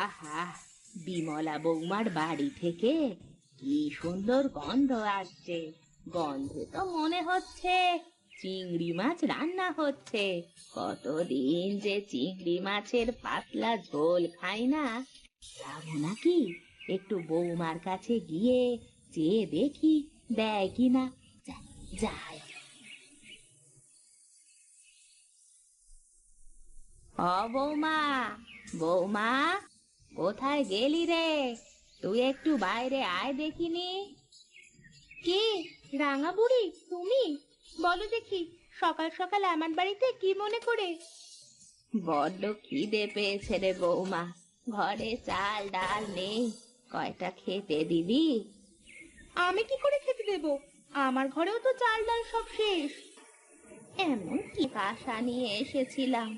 আহা, বিমলা বৌমার বাড়ি থেকে কি সুন্দর গন্ধ আসছে। গন্ধে তো মনে হচ্ছে চিংড়ি মাছ রান্না হচ্ছে। কতদিন যে চিংড়ি মাছের পাতলা ঝোল খাই না। যাবো নাকি একটু বৌমার কাছে গিয়ে চেয়ে দেখি দেয় কিনা। যাই। ও বৌমা, বৌমা, কোথায় গেলি রে? তুই একটু বাইরে আয় দেখিনি। কে? রাঙা বুড়ি তুমি? বলো দেখি, সকাল সকাল আমার বাড়িতে কি মনে করে? বড্ড খিদে পেয়েছে রে বৌমা, ঘরে চাল ডাল নেই, কয়টা খেতে দিবি? আমি কি করে খেতে দেব? আমার ঘরেও তো চাল ডাল সব শেষ। এমন কি আশা নিয়ে এসেছিলাম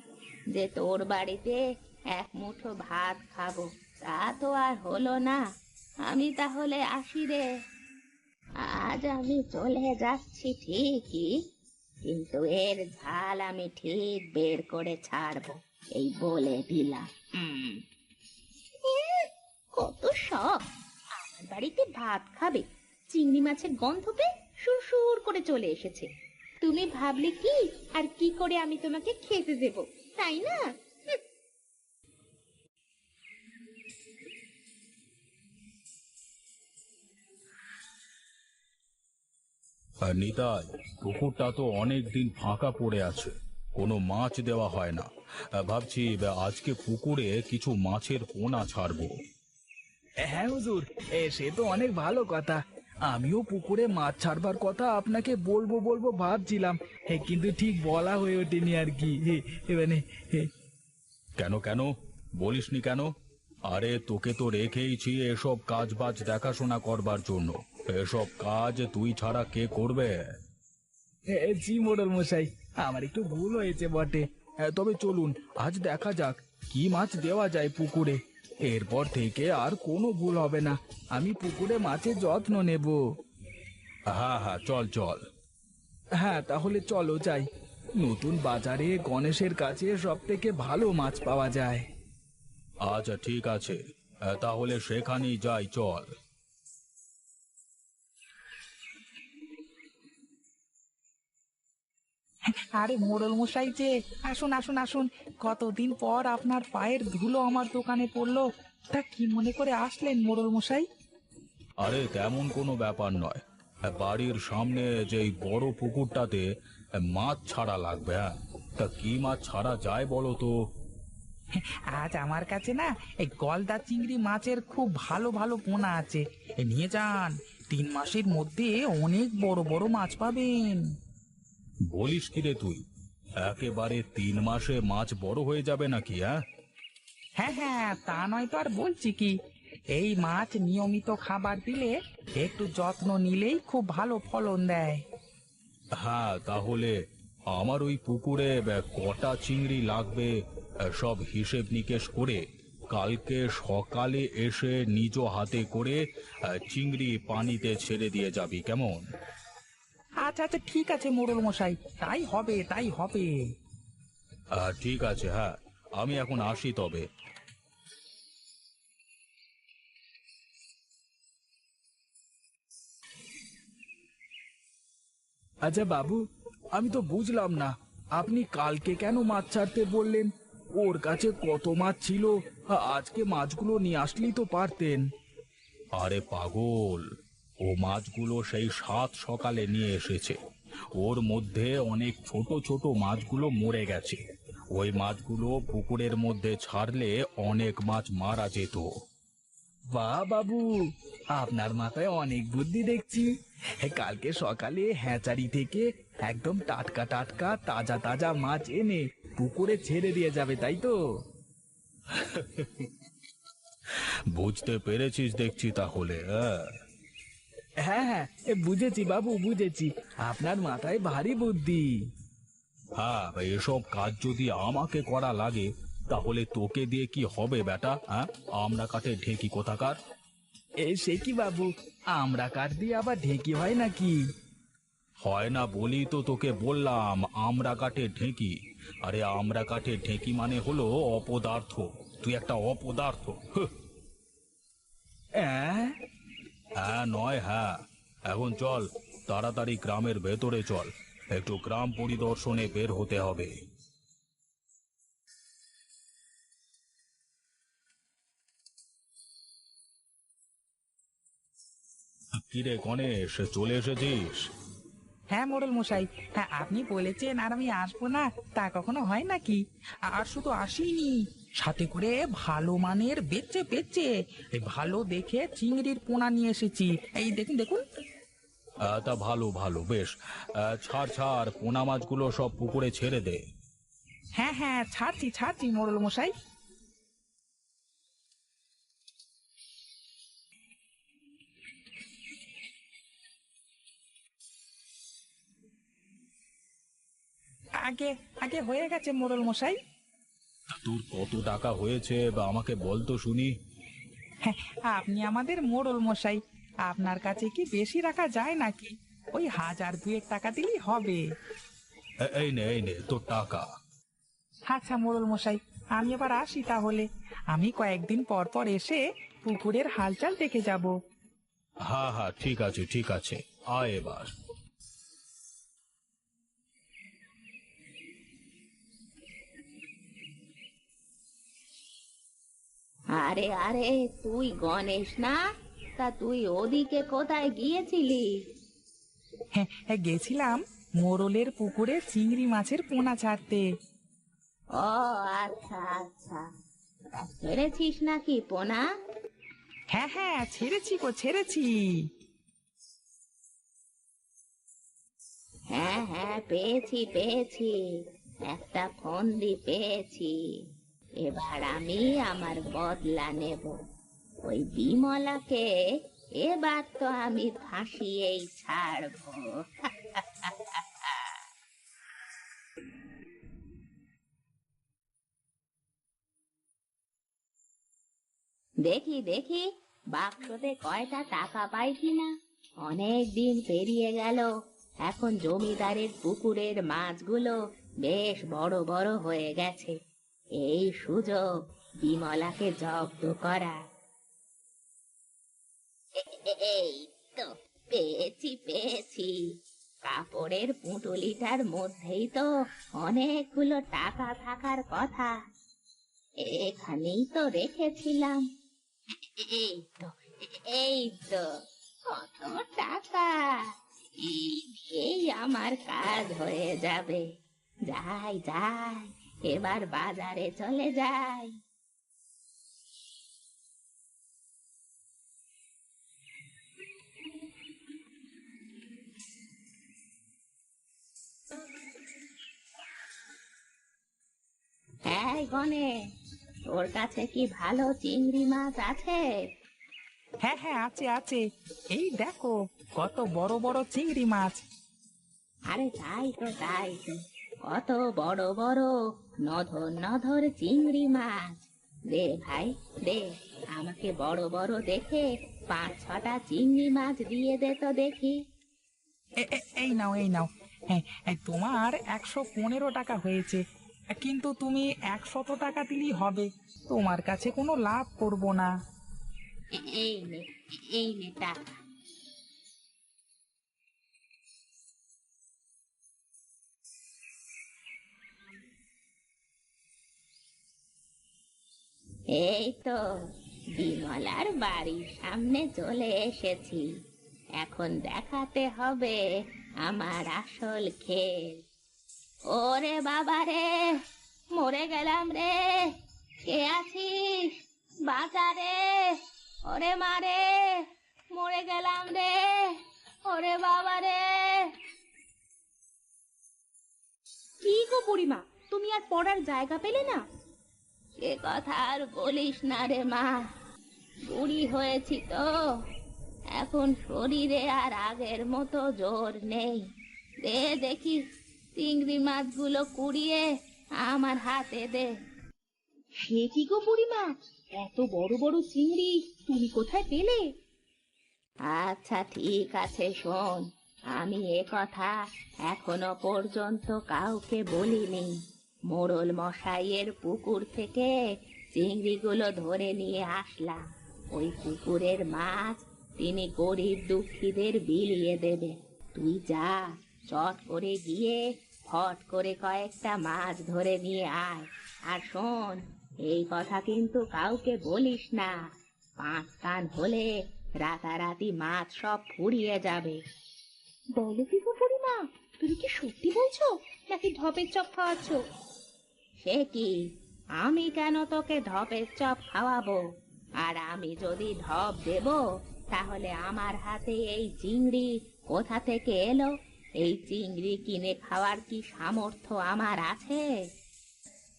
যে তোর বাড়িতে এক মুঠো ভাত খাবো, তা তো আর হলো না। আমি তাহলে আসি রে। আজ আমি চলে যাচ্ছি ঠিকই, কিন্তু এর ঝাল আমি ঠিক বের করে ছাড়বো, এই বলে দিলাম। কত শখ আমার বাড়িতে ভাত খাবে, চিংড়ি মাছের গন্ধ পেয়ে সুর করে চলে এসেছে। তুমি ভাবলে কি আর কি করে আমি তোমাকে খেতে দেব, তাই না? নিতাই, পুকুরটা তো অনেক দিন ফাঁকা পড়ে আছে, কোনো মাছ দেওয়া হয় না। ভাবছি আজকে পুকুরে কিছু মাছের পোনা ছাড়বো। হ্যাঁ হুজুর, সে তো অনেক ভালো কথা। আমিও পুকুরে মাছ ছাড়বার কথা আপনাকে বলবো বলবো ভাবছিলাম, কিন্তু ঠিক বলা হয়ে ওঠেনি আর কি। মানে কেন কেন বলিসনি কেন? আরে তোকে তো রেখেইছি এসব কাজ বাজ দেখাশোনা করবার জন্য। এসব কাজ তুই ছাড়া কে করবে? জি মোড়ল মশাই, আমার একটু ভুল হয়েছে বটে। তবে চলুন আজ দেখা যাক কি মাছ দেওয়া যায় পুকুরে। এরপর থেকে আর কোনো ভুল হবে না, আমি পুকুরে মাছের যত্ন নেব। হ্যাঁ হ্যাঁ, চল চল। হ্যাঁ তাহলে চলো যাই। নতুন বাজারে গণেশের কাছে সব থেকে ভালো মাছ পাওয়া যায়। আচ্ছা ঠিক আছে, তাহলে সেখানেই যাই, চল। আরে মোড়ল মশাই যে, আসুন আসুন আসুন, কতদিন পর আপনার পায়ের ধুলো আমার দোকানে পড়লো। তা কি মনে করে আসলেন মোড়ল মশাই? আরে তেমন কোনো ব্যাপার নয়, বাড়ির সামনে যেই বড় পুকুরটাতে মাছ ছাড়া লাগবে। হ্যাঁ, তা কি মাছ ছাড়া যায় বলো তো? আজ আমার কাছে না এই গলদা চিংড়ি মাছের খুব ভালো ভালো পোনা আছে, নিয়ে যান। 3 মাসের মধ্যে অনেক বড় বড় মাছ পাবেন। বলিস কি রে তুই? একেবারে 3 মাসে মাছ বড় হয়ে যাবে নাকি? হ্যাঁ হ্যাঁ হ্যাঁ, তা নয় তো আর বলছি কি, এই মাছ নিয়মিত খাবার দিলে, একটু যত্ন নিলেই খুব ভালো ফলন দেয়। হ্যাঁ, তাহলে আমার ওই পুকুরে কটা চিংড়ি লাগবে সব হিসেব নিকেশ করে কালকে সকালে এসে নিজ হাতে করে চিংড়ি পানিতে ছেড়ে দিয়ে যাবি, কেমন? আচ্ছা আচ্ছা ঠিক আছে মোড়ল মশাই, তাই হবে তাই হবে। ঠিক আছে, হ্যাঁ, আমি এখন আসি তবে। আচ্ছা বাবু, আমি তো বুঝলাম না, আপনি কালকে কেন মাছ ছাড়তে বললেন? ওর কাছে কত মাছ ছিল, আজকে মাছগুলো নিয়ে আসলেই তো পারতেন। আরে পাগল, ও মাছগুলো সেই 7 সকালে নিয়ে এসেছে। ওর মধ্যে অনেক ছোট ছোট মাছগুলো মরে গেছে। ওই মাছগুলো পুকুরের মধ্যে ছাড়লে অনেক মাছ মারা যেত। বাহ বাবু, আপনার মাথায় অনেক বুদ্ধি দেখছি। কালকে সকালে হ্যাচারি থেকে একদম টাটকা টাটকা তাজা তাজা মাছ এনে পুকুরে ছেড়ে দিয়ে যাবে, তাই তো? বুঝতে পেরেছিস দেখছি তাহলে। হ্যাঁ হ্যাঁ, বুঝেছি বাবু বুঝেছি, আপনার মাথায় ভারী বুদ্ধি। হ্যাঁ, এসব কাজ যদি আমাকে করা লাগে তাহলে তোকে দিয়ে কি হবে বেটা? হ্যাঁ, আমরা কাটে ঢেকি কোথাকার। সে কি বাবু, আমরা কাঠ দিয়ে আবার ঢেকি হয় নাকি? হয় না বলি তো তোকে বললাম আমরা কাটে ঢেকি। আরে আমরা কাঠের ঢেঁকি মানে হলো অপদার্থ। তুই একটা অপদার্থ। হুঁ। অ্যাঁ? হ্যাঁ নয় হ্যাঁ। এখন চল, তাড়াতাড়ি গ্রামের ভেতরে চল, একটু গ্রাম পরিদর্শনে বের হতে হবে। কিরে গণেশ, চলে এসেছিস? হ্যাঁ মোড়ল মশাই, হ্যাঁ আপনি বলেছেন আর আমি আসবো না, তা কখনো হয় নাকি? আর শুধু আসিনি, সাথে করে ভালো মানের বেচে বেচে এই ভালো দেখে চিংড়ির পোনা নিয়ে এসেছি। এই দেখুন দেখুন। তা ভালো ভালো, বেশ। ছাড় ছাড়, পোনা মাছগুলো সব পুকুরে ছেড়ে দে। হ্যাঁ হ্যাঁ, ছাড়ছি ছাড়ছি মোড়ল মশাই। আগে আগে হয়ে গেছে মোড়ল মশাই। তোর কত টাকা হয়েছে বা আমাকে বল তো শুনি। হ্যাঁ, আপনি আমাদের মোড়ল মশাই, আপনার কাছে কি বেশি রাখা যায় নাকি? ওই 1,000-2,000 টাকা দিলেই হবে। এই নে তোর টাকা। আচ্ছা মোড়ল মশাই, আমি এবার আসি তাহলে। আমি কয়েকদিন পর পর এসে পুকুরের হালচাল দেখে যাব। হ্যাঁ হ্যাঁ, ঠিক আছে ঠিক আছে, আয় এবার। আরে আরে, তুই গণেশ না? তা তুই ওদিকে কোথায় গিয়েছিলি? হ্যাঁ হ্যাঁ, গেছিলাম মোড়লের পুকুরে চিংড়ি মাছের পোনা ছাড়তে। ও আচ্ছা আচ্ছা, ছেড়েছিস নাকি পোনা? হ্যাঁ হ্যাঁ, ছেড়েছি গো ছেড়েছি। হ্যাঁ হ্যাঁ, পেয়েছি পেয়েছি, একটা ফন্দি পেয়েছি। এবার আমি আমার বদলা নেব। ওই বিমলাকে এবার তো আমি ফাঁসিয়েই ছাড়বো। দেখি দেখি, বাক্সতে কয়টা টাকা পাই কিনা। অনেক দিন পেরিয়ে গেল, এখন জমিদারের পুকুরের মাছগুলো বেশ বড় বড় হয়ে গেছে। এই সুযোগ বিমলাকে জব্দ করা। এই তো, পেয়েছি পেয়েছি। কাপড়ের পুঁটুলিটার মধ্যেই তো অনেকগুলো টাকা থাকার কথা। এখানেই তো রেখেছিলাম। এই তো, এই তো, কত টাকা! এই দিয়েই আমার কাজ হয়ে যাবে। যাই যাই, এবার বাজারে চলে যাই। এই গণেশ, তোর কাছে কি ভালো চিংড়ি মাছ আছে? হ্যাঁ হ্যাঁ, আছে আছে। এই দেখো কত বড় বড় চিংড়ি মাছ। আরে তাই তো তাই তো, কত বড় বড় নধর নধর চিংড়ি মাছ। দে ভাই দে, আমাকে বড় বড় দেখে 5-6টা চিংড়ি মাছ দিয়ে দে তো দেখি। এই নাও এই নাও। হ্যাঁ, তোমার 115 টাকা হয়েছে, কিন্তু তুমি 100 টাকা দিলেই হবে। তোমার কাছে কোনো লাভ করব না। এই নে, এই নে টাকা। এই তো, বিমলার বাড়ির সামনে চলে এসেছি। এখন দেখাতে হবে আমার আসল খেল। ওরে বাবা রে, মরে গেলাম রে! কে আছিস? বাঁচা রে! ওরে মারে, মরে গেলাম রে! ওরে বাবা রে! কি গো বুড়িমা, তুমি আর পড়ার জায়গা পেলে না? সে কথা আর বলিস না রে মা, বুড়ি হয়েছি তো, এখন শরীরে আর আগের মতো জোর নেই। দে দেখি, চিংড়ি মাছগুলো কুড়িয়ে আমার হাতে দে। সে কি গো বুড়িমা, এত বড় বড় চিংড়ি তুমি কোথায় পেলে? আচ্ছা ঠিক আছে, শোন, আমি এ কথা এখনো পর্যন্ত কাউকে বলিনি। মোড়ল মশাইয়ের পুকুর থেকে চিংড়িগুলো ধরে নিয়ে আসলাম। ওই পুকুরের মাছ তিনি গরিব দুঃখীদের বিলিয়ে দেবে। তুই যা, চট করে গিয়ে ফট করে কয়েকটা মাছ ধরে নিয়ে আয়। আর শোন, এই কথা কিন্তু কাউকে বলিস না। 5 কান হলে রাতারাতি মাছ সব ফুরিয়ে যাবে। বলো কি গো বুড়িমা, তুমি কি সত্যি বলছো নাকি ঢপের চপ খাওয়াচ্ছ? সে কি, আমি কেন তোকে ঢপের চপ খাওয়াবো? আর আমি যদি ঢপ দেব, তাহলে আমার হাতে এই চিংড়ি কোথা থেকে এলো? এই চিংড়ি কিনে খাওয়ার কি সামর্থ্য আমার আছে?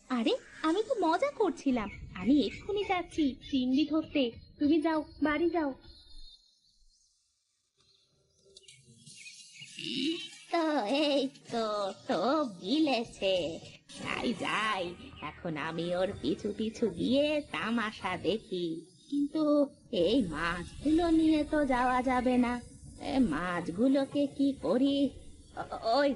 আরে, আমি তো মজা করছিলাম। আমি এক্ষুনি যাচ্ছি চিংড়ি ধরতে। তুমি যাও, বাড়ি যাও। তো এই তো তো গিলেছে। যাই যাই, এখন আমি ওর পিছু পিছু গিয়ে তামাশা দেখি। কিন্তু এই মাছগুলো নিয়ে তো যাওয়া যাবে না। মাছগুলোকে কি করি? ওই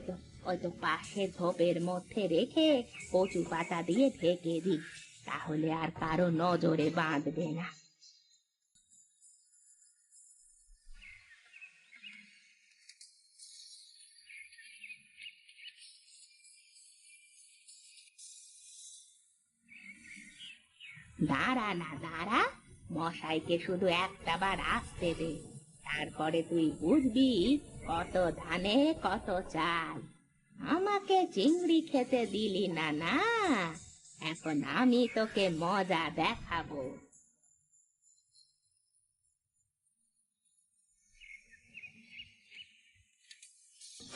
তো পাশে ঝোপের মধ্যে রেখে কচু পাতা দিয়ে ঢেকে দিই, তাহলে আর কারো নজরে বাঁধবে না। দাঁড়া না দাঁড়া, মশাইকে শুধু একটা বার আসতে দে, তারপরে তুই বুঝবি কত ধানে কত চাল। আমাকে চিংড়ি খেতে দিলি না, না? এখন আমি তোকে মজা দেখাবো।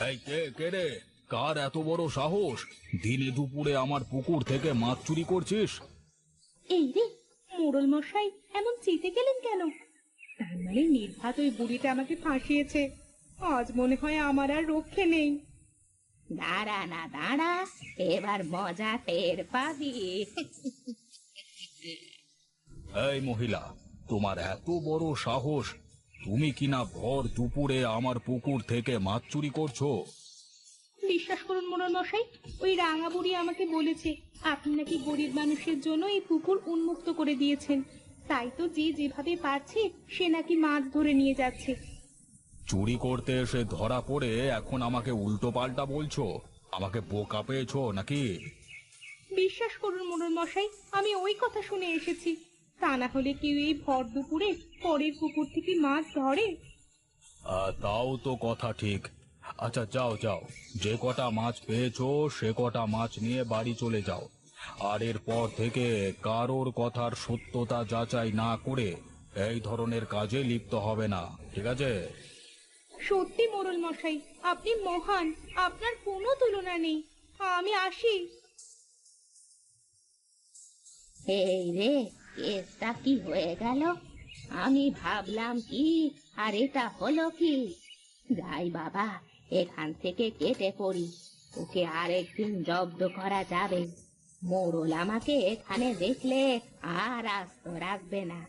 এই কে কে রে? কার এত বড় সাহস? দিনে দুপুরে আমার পুকুর থেকে মাছ চুরি করছিস? এই রে, মোড়ল মশাই এমন চেতে গেলেন কেন? তার মানে নির্ঘাত ওই বুড়িটা আমাকে ফাঁসিয়েছে। আজ মনে হয় আমার আর রক্ষে নেই। দাঁড়া না দাঁড়া, এবার মজা টের পাবি। এই মহিলা, তোমার এত বড় সাহস! তুমি কিনা ভর দুপুরে আমার পুকুর থেকে মাছ চুরি করছো? বিশ্বাস করুন মোড়ল মশাই, ওই রাঙা বুড়ি আমাকে বলেছে আপনি নাকি গরিব মানুষের জন্য এই পুকুর উন্মুক্ত করে দিয়েছেন। তাই তো যে যেভাবে পারছে সে নাকি মাছ ধরে নিয়ে যাচ্ছে। চুরি করতে এসে ধরা পড়ে এখন আমাকে উল্টো পাল্টা বলছো? আমাকে বোকা পেয়েছো নাকি? বিশ্বাস করুন মোড়ল মশাই, আমি ওই কথা শুনে এসেছি। তা না হলে কেউ এই ভর দুপুরে পরের পুকুর থেকে মাছ ধরে? তাও তো কথা ঠিক। আচ্ছা, যাও যাও, যে কটা মাছ পেয়েছো সে কটা মাছ নিয়ে বাড়ি চলে যাও। আর এরপর থেকে কারোর কথার সত্যতা যাচাই না করে এই ধরনের কাজে লিপ্ত হবে না, ঠিক আছে? সত্যি মোড়ল মশাই, আপনি মহান, আপনার কোনো তুলনা নেই। আমি আসি। এই রে, কেসটা কি হয়ে গেল? আমি ভাবলাম কি, আর এটা হলো কি? যাই বাবা, এখান থেকে কেটে পড়ি। ওকে আরেকদিন জব্দ করা যাবে। মোড়ল আমাকে এখানে দেখলে আর আস্ত রাখবে না।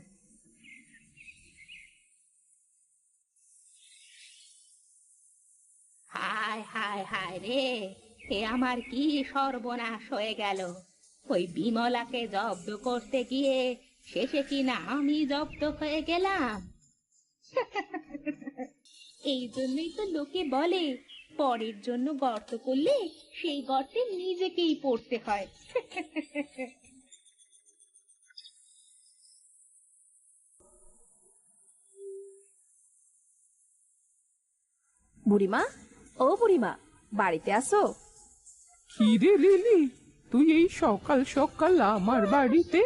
হায় হায় হায় রে, এ আমার কি সর্বনাশ হয়ে গেল! ওই বিমলাকে জব্দ করতে গিয়ে শেষে কিনা আমি জব্দ হয়ে গেলাম। এই জন্যই তো লোকে বলে, পরের জন্য গর্ত করলে সেই গর্তে নিজেকেই পড়তে হয়। বুড়িমা, ও বুড়িমা, বাড়িতে আসো। কি রে লিলি, তুই এই সকাল সকাল আমার বাড়িতে?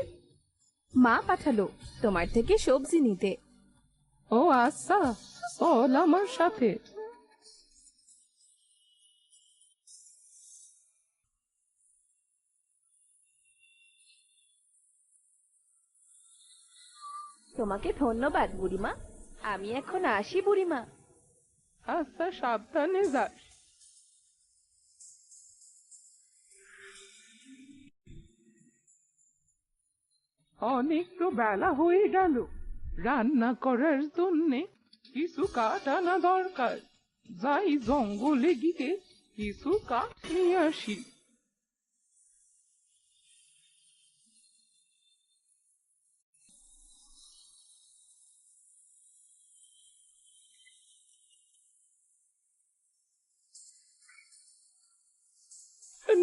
মা পাঠালো তোমার থেকে সবজি নিতে। ও আচ্ছা, চল আমার সাথে। তোমাকে ধন্যবাদ বুড়িমা। আমি এখন আসি বুড়িমা। আচ্ছা, সাবধানে যাস। অনেক তো বেলা হয়ে গেল, রান্না করার জন্যে কিছু কাঠ আনা দরকার। যাই জঙ্গলে গিয়ে কিছু কাঠ নিয়ে আসি।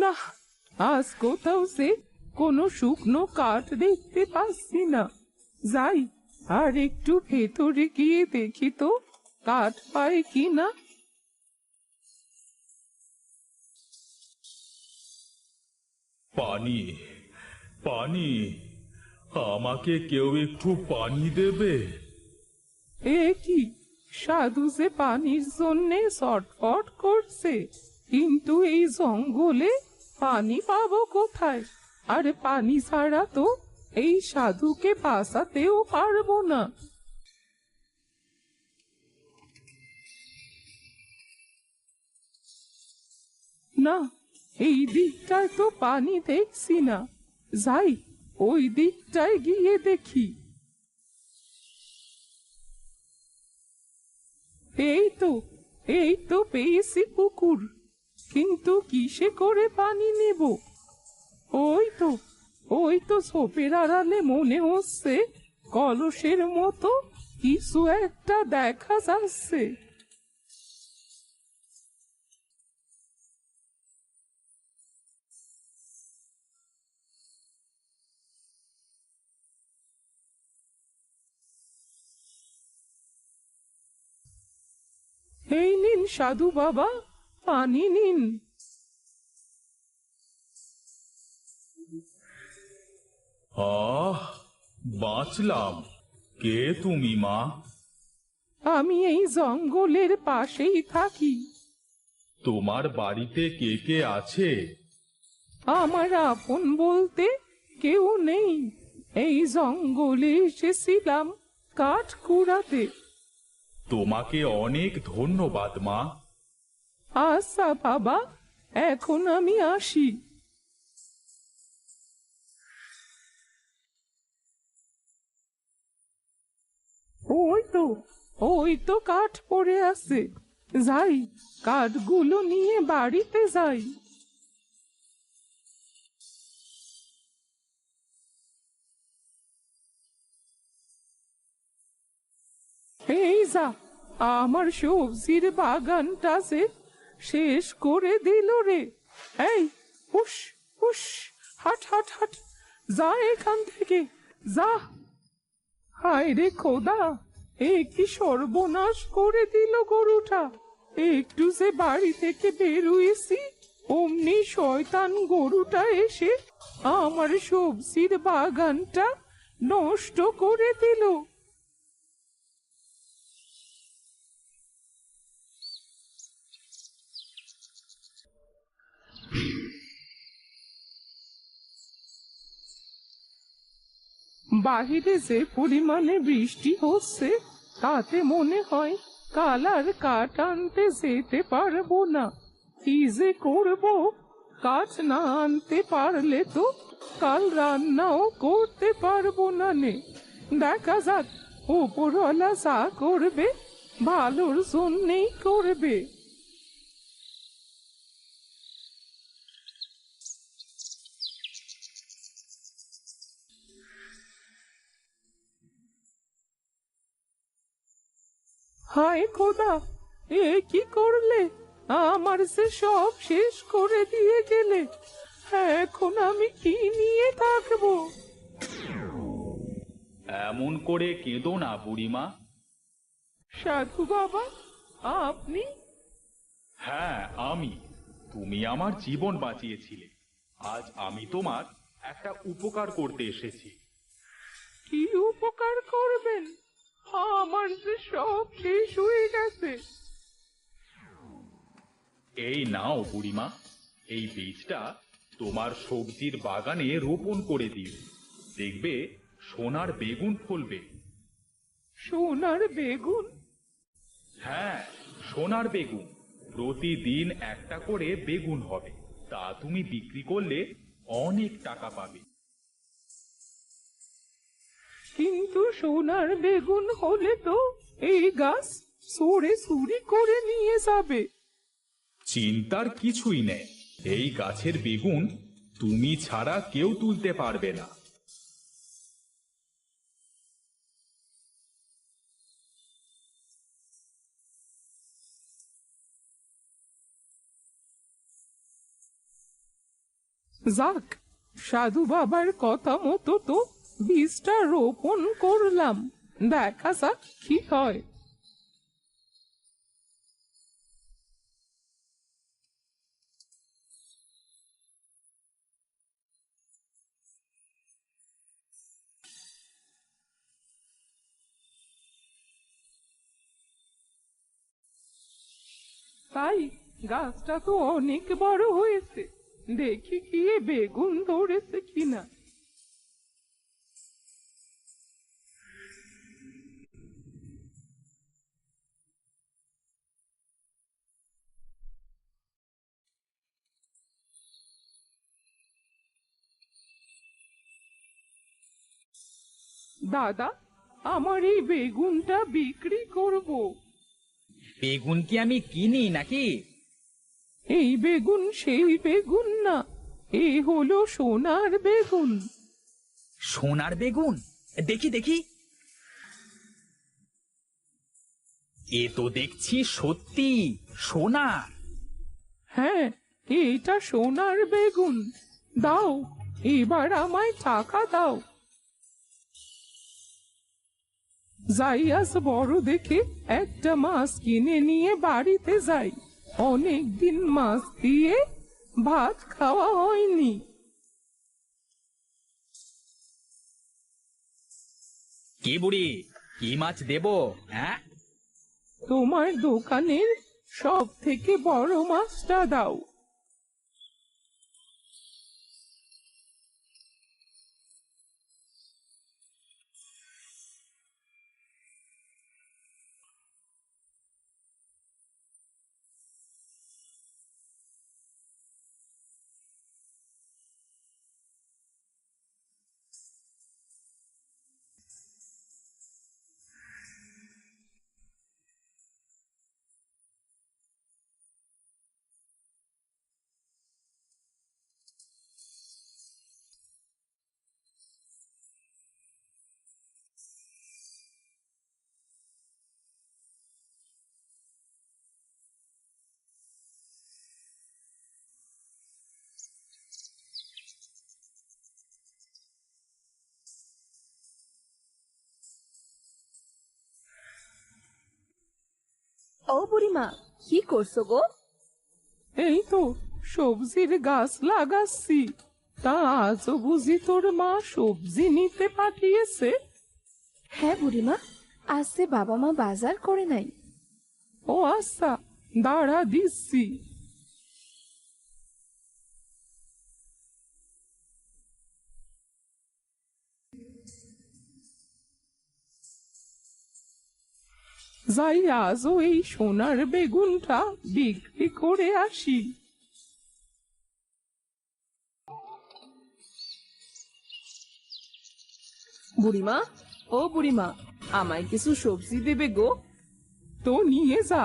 না, আজ কোথাও সে কোনো শুকনো কাঠ দেখতে পাচ্ছি না। যাই, আর একটু ভেতরে গিয়ে দেখি তো কাঠ পায় কিনা। পানি, পানি, আমাকে কেউ একটু পানি দেবে? এ কি, সাধু যে পানির জন্যে ছটফট করছে, কিন্তু এই জঙ্গলে পানি পাবো কোথায়? আর পানি ছাড়া তো এই সাধুকে বাঁচাতেও পারবো না। না, এই দিকটায় তো পানি দেখছি না। যাই, ওই দিকটায় গিয়ে দেখি। এই তো পেয়েছি পুকুর, কিন্তু কিসে করে পানি নেব? ওই তো ঝোপের আড়ালে মনে হচ্ছে কলসের মতো কিছু একটা দেখা যাচ্ছে। এই নিন সাধু বাবা, পানি নিন। আহ, বাঁচলাম। কে তুমি মা? আমি এই জঙ্গলের পাশেই থাকি। তোমার বাড়িতে কে কে আছে? আমার আপন বলতে কেউ নেই। এই জঙ্গলে এসেছিলাম কাঠ কুড়াতে। তোমাকে অনেক ধন্যবাদ মা। আচ্ছা বাবা, এখন আমি আসি। ওই তো ওই তো কাঠ পড়ে আছে। যাই, কাঠগুলো নিয়ে বাড়িতে যাই। এই যা, আমার সবজির বাগানটা যে শেষ করে দিল রে। এই, হুস হুস, হাট হাট হাট, যা এখান থেকে, যা। হায় রে খোদা, এ কি সর্বনাশ করে দিল গরুটা। একটু যে বাড়ি থেকে বেরুয়েছি, অমনি শয়তান গরুটা এসে আমার সবজির বাগানটা নষ্ট করে দিল। বাহিরে যে পরিমাণে বৃষ্টি হচ্ছে, তাতে মনে হয় কাল আর কাঠ আনতে যেতে পারবো না। কি যে করব, কাঠ না আনতে পারলে তো কাল রান্নাও করতে পারবো না নে। দেখা যাক, ওপরওয়ালা যা করবে ভালোর জন্যেই করবে। হায় খোদা, এ কি করলে? আমার যে সব শেষ করে দিয়ে গেলে। এখন আমি কি নিয়ে থাকবো? এমন করে কেঁদো না বুড়িমা। সাধু বাবা, আপনি? হ্যাঁ, আমি। তুমি আমার জীবন বাঁচিয়েছিলে। আজ আমি তোমার একটা উপকার করতে এসেছি। কি উপকার করবেন? আমার যে সব শেষ হয়ে গেছে। এই নাও বুড়িমা, এই বীজটা তোমার সবজির বাগানে রোপণ করে দিও। দেখবে সোনার বেগুন ফলবে। সোনার বেগুন? হ্যাঁ, সোনার বেগুন। প্রতিদিন একটা করে বেগুন হবে। তা তুমি বিক্রি করলে অনেক টাকা পাবে। কিন্তু সোনার বেগুন হলে তো এই গাছ সরে চুরি করে নিয়ে যাবে। চিন্তার কিছুই নেই। এই গাছের বেগুন তুমি ছাড়া কেউ তুলতে পারবে না। যাক, সাধু বাবার কথা মতো তো বীজটা রোপণ করলাম, দেখা যাক কি হয়। তাই গাছটা তো অনেক বড় হয়েছে, দেখি কি এ বেগুন ধরেছে কিনা। দাদা, আমার এই বেগুনটা বিক্রি করব। বেগুন কি আমি কিনি নাকি? এই বেগুন সেই বেগুন না, এই হলো সোনার বেগুন। সোনার বেগুন? দেখি দেখি। এ তো দেখছি সত্যি সোনার। হ্যাঁ, এইটা সোনার বেগুন। দাও, এবার আমায় টাকা দাও। যাই আজ বড় দেখে একটা মাছ কিনে নিয়ে বাড়িতে যাই, অনেকদিন মাছ দিয়ে ভাত খাওয়া হয়নি। কি বুড়ি, কি মাছ দেবো? হ্যাঁ, তোমার দোকানের সব থেকে বড় মাছটা দাও। ও বুড়িমা, কি করছো গো? এই তো সবজির গাছ লাগাচ্ছি। তা আজও বুঝি তোর মা সবজি নিতে পাঠিয়েছে? হ্যাঁ বুড়িমা, আজ যে বাবা মা বাজার করে নাই। ও আচ্ছা, দাঁড়া দিচ্ছি। যাই আজও এই সোনার বেগুনটা বিক্রি করে আসি। বুড়িমা, ও বুড়িমা, আমায় কিছু সবজি দেবে গো? তো নিয়ে যা।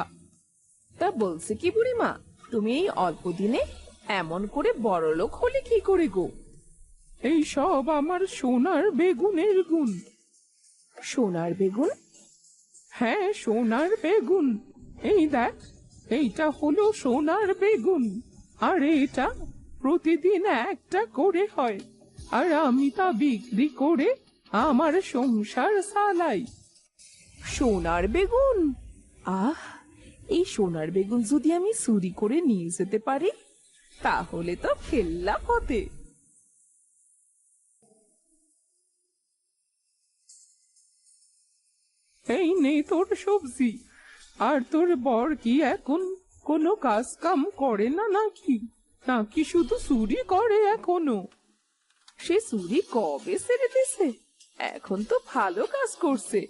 তা বলছে কি বুড়িমা, তুমি এই অল্প দিনে এমন করে বড়লোক হলে কি করে গো? এই সব আমার সোনার বেগুনের গুণ। সোনার বেগুন? হ্যাঁ, সোনার বেগুন। এই দেখ, এইটা হলো সোনার বেগুন, আর এটা প্রতিদিন একটা করে হয়, আর আমি তা বিক্রি করে আমার সংসার চালাই। সোনার বেগুন? আহ, এই সোনার বেগুন যদি আমি চুরি করে নিয়ে যেতে পারি, তাহলে তো ফেললাম হতে। এই নে তোর সবজি। আর তোর বর কি এখন কোনো কাজ কাম করে না নাকি, নাকি শুধু চুরি করে এখনো? সে চুরি কবে ছেড়ে দিছে, এখন তো ভালো কাজ করছে।